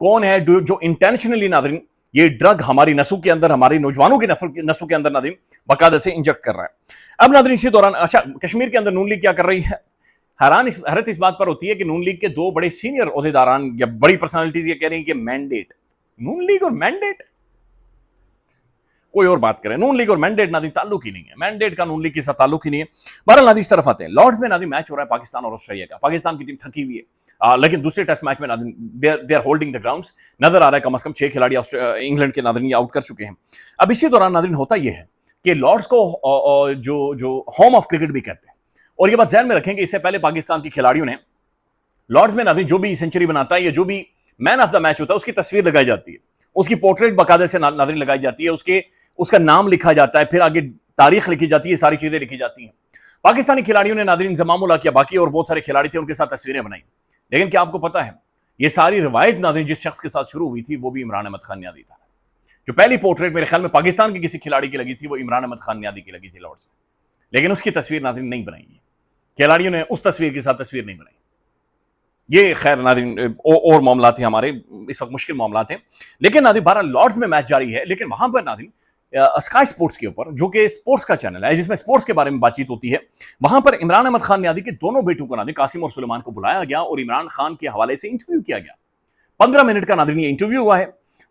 کون ہے جو انٹینشنلی ناظرین یہ ڈرگ ہماری نسوں کے اندر, ہماری نوجوانوں کی نسوں کے اندر ناظرین باقاعدہ سے انجیکٹ کر رہا ہے. اب ناظرین اسی دوران اچھا کشمیر کے اندر نون لیگ کیا کر رہی ہے؟ حیرت اس بات پر ہوتی ہے کہ نون لیگ کے دو بڑے سینئر عہدیداران یا بڑی پرسنالٹیز یہ کہہ رہی ہیں کہ مینڈیٹ, نون لیگ اور مینڈیٹ, کوئی اور بات کرے, نون لیگ اور مینڈیٹ ناظرین تعلق ہی نہیں ہے, مینڈیٹ کا نون لیگ کے ساتھ تعلق ہی نہیں ہے. بہرحال ناظرین اس طرف آتے ہیں, لارڈز میں ناظرین میچ ہو رہا ہے پاکستان اور آسٹریلیا کا. پاکستان کی ٹیم تھکی ہوئی ہے, لیکن دوسرے ٹیسٹ میچ میں ناظرین they are holding the grounds. نظر آ رہا ہے کم از کم 6 کھلاڑی انگلینڈ کے ناظرین آؤٹ کر چکے ہیں. اب اسی دوران ناظرین ہوتا یہ ہے کہ لارڈز کو جو ہوم آف کرکٹ بھی کہتے ہیں, اور یہ بات ذہن میں رکھیں کہ اس سے پہلے پاکستان کی کھلاڑیوں نے لارڈز میں ناظرین جو بھی سینچری بناتا ہے یا جو بھی مین آف دا میچ ہوتا ہے اس کی تصویر لگائی جاتی ہے, اس کی پورٹریٹ باقاعدہ سے ناظرین لگائی جاتی ہے, اس کا نام لکھا جاتا ہے, پھر آگے تاریخ لکھی جاتی ہے, ساری چیزیں لکھی جاتی ہیں. پاکستانی کھلاڑیوں نے ناظرین انضمام الحق یا باقی اور بہت سارے کھلاڑی تھے ان کے ساتھ تصویریں بنائی, لیکن کیا آپ کو پتا ہے یہ ساری روایت ناظرین جس شخص کے ساتھ شروع ہوئی تھی وہ بھی عمران احمد خان نیازی تھا. جو پہلی پورٹریٹ میرے خیال میں پاکستان کے کسی کھلاڑی کی لگی تھی وہ عمران احمد خان نیازی کی لگی تھی لارڈز میں, لیکن اس کی تصویر ناظرین نہیں بنائی ہے, کھلاڑیوں نے اس تصویر کے ساتھ تصویر نہیں بنائی. یہ خیر ناظرین اور معاملات ہیں ہمارے, اس وقت مشکل معاملات ہیں, لیکن ناظرین 12 لارڈز میں میچ جاری ہے. لیکن وہاں پر ناظرین اسکائی سپورٹس کے اوپر جو کہ سپورٹس کا چینل ہے جس میں سپورٹس کے بارے میں بات چیت ہوتی ہے, وہاں پر عمران احمد خان نیازی کے دونوں بیٹوں کو ناظرین قاسم اور سلیمان کو بلایا گیا اور عمران خان کے حوالے سے انٹرویو کیا گیا. 15 منٹ کا ناظرین یہ انٹرویو ہوا ہے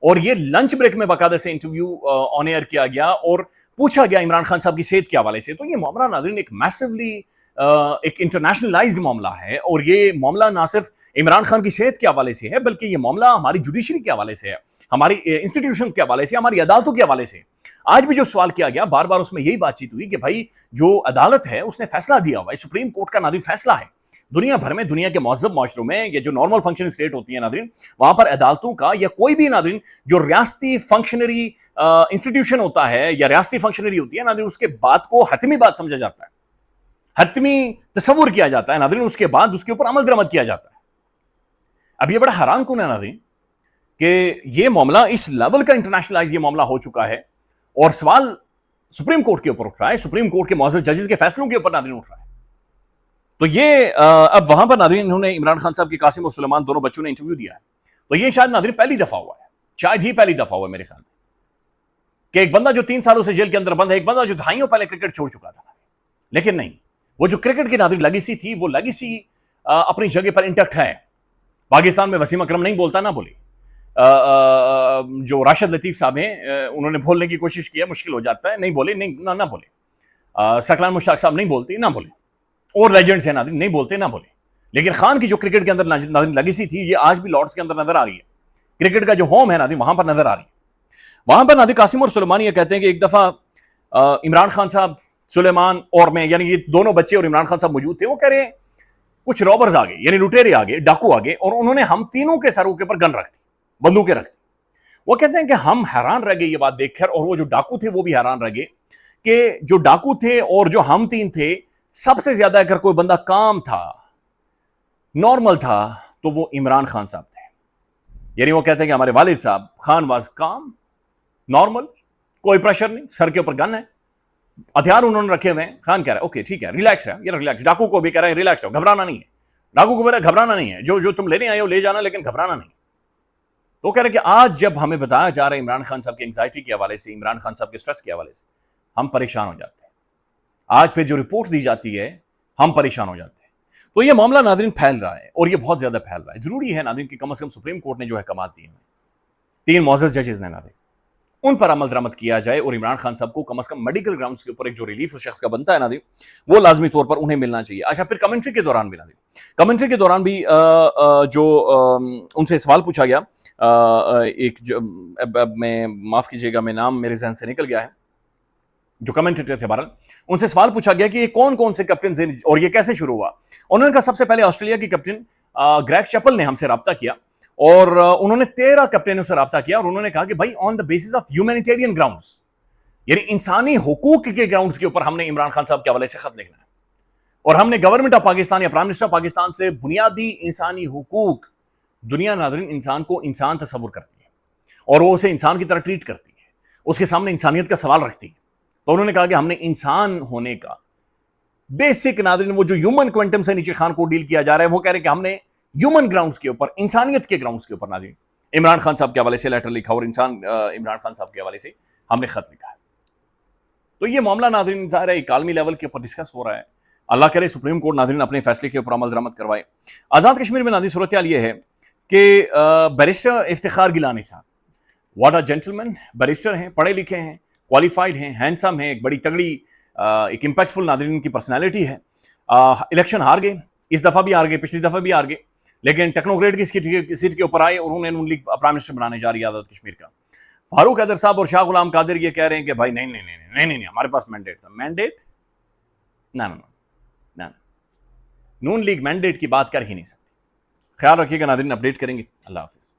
اور یہ لنچ بریک میں باقاعدہ سے انٹرویو آن ایئر کیا گیا اور پوچھا گیا عمران خان صاحب کی صحت کے حوالے سے. تو یہ معاملہ ناظرین ایک میسولی ایک انٹرنیشنلائزڈ معاملہ ہے, اور یہ معاملہ نہ صرف عمران خان کی صحت کے حوالے سے ہے بلکہ یہ معاملہ ہماری جوڈیشری کے حوالے سے ہے, ہماری انسٹیٹیوشنز کے حوالے سے, ہماری عدالتوں کے حوالے سے. آج بھی جو سوال کیا گیا بار بار اس میں یہی بات چیت ہوئی کہ بھائی جو عدالت ہے اس نے فیصلہ دیا ہوا ہے, سپریم کورٹ کا ناظرین فیصلہ ہے. دنیا بھر میں دنیا کے مہذب معاشروں میں یہ جو نارمل فنکشن اسٹیٹ ہوتی ہیں ناظرین, وہاں پر عدالتوں کا یا کوئی بھی ناظرین جو ریاستی فنکشنری انسٹیٹیوشن ہوتا ہے یا ریاستی فنکشنری ہوتی ہے ناظرین, اس کے بات کو حتمی بات سمجھا جاتا ہے, حتمی تصور کیا جاتا ہے ناظرین, اس کے بعد اس کے اوپر عمل درآمد کیا جاتا ہے. اب یہ بڑا حیران کن ہے ناظرین کہ یہ معاملہ اس لیول کا انٹرنیشنلائز یہ معاملہ ہو چکا ہے اور سوال سپریم کورٹ کے اوپر اٹھ رہا ہے, سپریم کورٹ کے معزز ججز کے فیصلوں کے اوپر ناظرین اٹھ رہا ہے. تو یہ اب وہاں پر ناظرین انہوں نے عمران خان صاحب کے قاسم اور سلیمان دونوں بچوں نے انٹرویو دیا ہے. تو یہ شاید ناظرین پہلی دفعہ ہوا ہے, شاید ہی پہلی دفعہ ہوا ہے میرے خیال میں کہ ایک بندہ جو 3 سالوں سے جیل کے اندر بند ہے, ایک بندہ جو دہائیوں پہلے کرکٹ چھوڑ چکا تھا, لیکن نہیں, وہ جو کرکٹ کی ناظرین لیگیسی تھی وہ لیگیسی اپنی جگہ پر انٹیکٹ ہے. پاکستان میں وسیم اکرم نہیں بولتا, نہ بولے. جو راشد لطیف صاحب ہیں انہوں نے بولنے کی کوشش کی ہے, مشکل ہو جاتا ہے, نہیں بولے, نہ بولے. سکلان مشتاق صاحب نہیں بولتے, نہ بولے. اور لیجنڈز ہیں ناظرین نہیں بولتے, نہ بولے. لیکن خان کی جو کرکٹ کے اندر ناظرین لیگیسی تھی یہ آج بھی لارڈز کے اندر نظر آ رہی ہے. کرکٹ کا جو ہوم ہے ناظرین وہاں پر نظر آ رہی ہے. وہاں پر ناظرین قاسم اور سلیمان یہ کہتے ہیں کہ ایک دفعہ عمران خان صاحب, سلیمان اور میں, یعنی یہ دونوں بچے اور عمران خان صاحب موجود تھے. وہ کہہ رہے ہیں کچھ رابرز آگے, یعنی لٹیرے آگے, ڈاکو آگے, اور انہوں نے ہم تینوں کے سروں کے اوپر گن رکھ دی, بندوقیں رکھ دی. وہ کہتے ہیں کہ ہم حیران رہ گئے یہ بات دیکھ کر, اور وہ جو ڈاکو تھے وہ بھی حیران رہ گئے کہ جو ڈاکو تھے اور جو ہم تین تھے, سب سے زیادہ اگر کوئی بندہ کام تھا, نارمل تھا, تو وہ عمران خان صاحب تھے. یعنی وہ کہتے ہیں کہ ہمارے والد صاحب خان واز کام, نارمل, کوئی پریشر نہیں, سر کے اوپر گن ہے, ہتھیار انہوں نے رکھے ہوئے ہیں. خان کہہ رہا ہے اوکے ٹھیک ہے, ریلیکس ہے, یہ ریلیکس. ڈاکو کو بھی کہہ رہے ہیں ریلیکس رہو, گھبرانا نہیں ہے. ڈاکو کو کہہ رہا ہے گھبرانا نہیں ہے, جو تم لینے آئے ہو لے جانا, لیکن گھبرانا نہیں. تو کہہ رہے کہ آج جب ہمیں بتایا جا رہا ہے عمران خان صاحب کی انگزائٹی کے حوالے سے, عمران خان صاحب کے سٹریس کے حوالے سے, ہم پریشان ہو جاتے ہیں. آج پھر جو رپورٹ دی جاتی ہے ہم پریشان ہو جاتے ہیں. تو یہ معاملہ ناظرین پھیل رہا ہے, اور یہ بہت زیادہ پھیل رہا ہے. ضروری ہے ناظرین کہ کم از کم سپریم کورٹ نے جو احکامات دیے ہیں 3 معزز ججز نے ناظرین, ان پر عمل درآمد کیا جائے, اور عمران خان صاحب کو کم از کم میڈیکل گراؤنڈز کے اوپر ایک جو ریلیف اس شخص کا بنتا ہے ناظرین وہ لازمی طور پر انہیں ملنا چاہیے. اچھا پھر کمنٹری کے دوران بھی ناظرین, کمنٹری کے دوران بھی جو ان سے سوال پوچھا گیا, ایک میں معاف کیجیے گا, میں نام میرے ذہن سے نکل گیا ہے, جو کمنٹیٹر تھے بہرحال, ان سے سوال پوچھا گیا کہ یہ کون کون سے کیپٹنز ہیں اور یہ کیسے شروع ہوا. انہوں نے کہا سب سے پہلے آسٹریلیا کی کیپٹن گریگ چیپل نے ہم سے رابطہ کیا, اور انہوں نے 13 کیپٹنوں سے رابطہ کیا, اور انہوں نے کہا کہ بھائی on the basis of humanitarian grounds, یعنی انسانی حقوق کے گراؤنڈز کے اوپر ہم نے عمران خان صاحب کے حوالے سے خط لکھنا ہے, اور ہم نے گورنمنٹ آف پاکستان یا پرائم منسٹر آف پاکستان سے بنیادی انسانی حقوق, دنیا ناظرین انسان کو انسان تصور کرتی ہے اور وہ اسے انسان کی طرح ٹریٹ کرتی ہے, اس کے سامنے انسانیت کا سوال رکھتی ہے. تو انہوں نے کہا کہ ہم نے انسان ہونے کا بیسک ناظرین وہ جو ہیومن کوانٹم سے نیچے خان کو ڈیل کیا جا رہا ہے, وہ کہہ رہے ہیں کہ ہم نے ہیومن گراؤنڈز کے اوپر, انسانیت کے گراؤنڈز کے اوپر ناظرین عمران خان صاحب کے حوالے سے لیٹر لکھا اور عمران خان صاحب کے حوالے سے ہم نے خط لکھا ہے. تو یہ معاملہ ناظرین ظاہر ہے عالمی لیول کے اوپر ڈسکس ہو رہا ہے. اللہ کرے سپریم کورٹ ناظرین اپنے فیصلے کے اوپر عمل درآمد کروائے. آزاد کشمیر میں ناظرین صورتحال یہ ہے کہ بیرسٹر افتخار گیلانی صاحب واٹ آر جینٹلمین، بیرسٹر ہیں، پڑھے لکھے ہیں، کوالیفائڈ ہیں، ہینڈسم ہیں، ایک بڑی تگڑی ایک امپیکٹفل ناظرین کی پرسنالٹی ہے. الیکشن ہار گئے، اس دفعہ بھی ہار گئے، پچھلی دفعہ بھی ہار گئے، لیکن ٹیکنوکریٹ کی سیٹ کے اوپر آئے اور انہوں نے نون لیگ پرائم منسٹر بنانے جا رہی ہے آزاد کشمیر کا. فاروق حیدر صاحب اور شاہ غلام قادر یہ کہہ رہے ہیں کہ بھائی نہیں ہمارے پاس مینڈیٹ تھا. مینڈیٹ نہ نون لیگ مینڈیٹ کی بات کر ہی نہیں سکتی. خیال رکھیے گا ناظرین، اپڈیٹ کریں گے. اللہ حافظ.